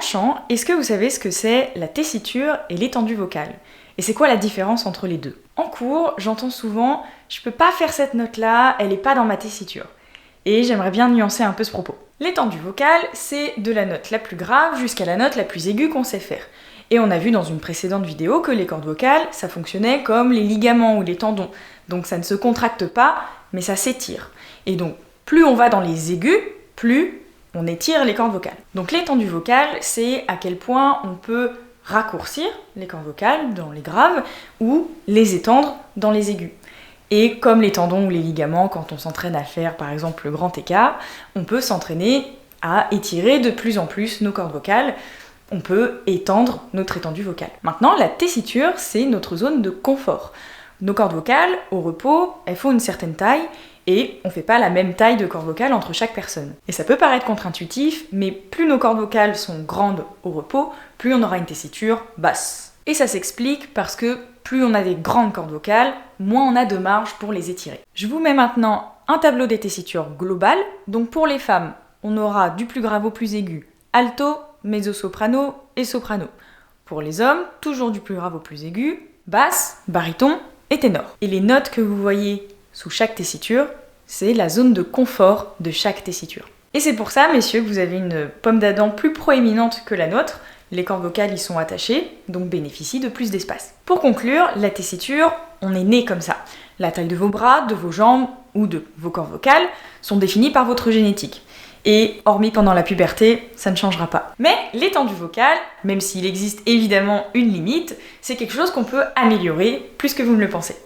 chant, est-ce que vous savez ce que c'est la tessiture et l'étendue vocale? Et c'est quoi la différence entre les deux? En cours, j'entends souvent « je peux pas faire cette note-là, elle est pas dans ma tessiture ». Et j'aimerais bien nuancer un peu ce propos. L'étendue vocale, c'est de la note la plus grave jusqu'à la note la plus aiguë qu'on sait faire. Et on a vu dans une précédente vidéo que les cordes vocales, ça fonctionnait comme les ligaments ou les tendons. Donc ça ne se contracte pas, mais ça s'étire. Et donc, plus on va dans les aigus, plus on étire les cordes vocales. Donc l'étendue vocale, c'est à quel point on peut raccourcir les cordes vocales dans les graves ou les étendre dans les aigus. Et comme les tendons ou les ligaments, quand on s'entraîne à faire par exemple le grand écart, on peut s'entraîner à étirer de plus en plus nos cordes vocales. On peut étendre notre étendue vocale. Maintenant, la tessiture, c'est notre zone de confort. Nos cordes vocales, au repos, elles font une certaine taille et on ne fait pas la même taille de cordes vocales entre chaque personne. Et ça peut paraître contre-intuitif, mais plus nos cordes vocales sont grandes au repos, plus on aura une tessiture basse. Et ça s'explique parce que plus on a des grandes cordes vocales, moins on a de marge pour les étirer. Je vous mets maintenant un tableau des tessitures globales. Donc pour les femmes, on aura du plus grave au plus aigu, alto, mezzo-soprano et soprano. Pour les hommes, toujours du plus grave au plus aigu, basse, baryton et ténor. Et les notes que vous voyez sous chaque tessiture, c'est la zone de confort de chaque tessiture. Et c'est pour ça, messieurs, que vous avez une pomme d'Adam plus proéminente que la nôtre. Les cordes vocales y sont attachées, donc bénéficient de plus d'espace. Pour conclure, la tessiture, on est né comme ça. La taille de vos bras, de vos jambes ou de vos cordes vocales sont définies par votre génétique. Et hormis pendant la puberté, ça ne changera pas. Mais l'étendue vocale, même s'il existe évidemment une limite, c'est quelque chose qu'on peut améliorer plus que vous ne le pensez.